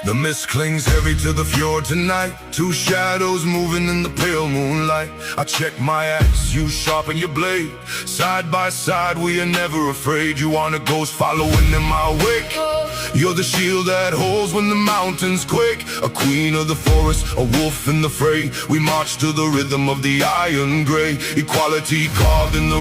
The mist clings heavy to the fjord tonight. Two shadows moving in the pale moonlight. I check my axe, you sharpen your blade. Side by side we are never afraid. You want a ghost following in my wake. You're the shield that holds when the mountains quake. A queen of the forest, a wolf in the fray. We march to the rhythm of the iron gray. Equality carved in the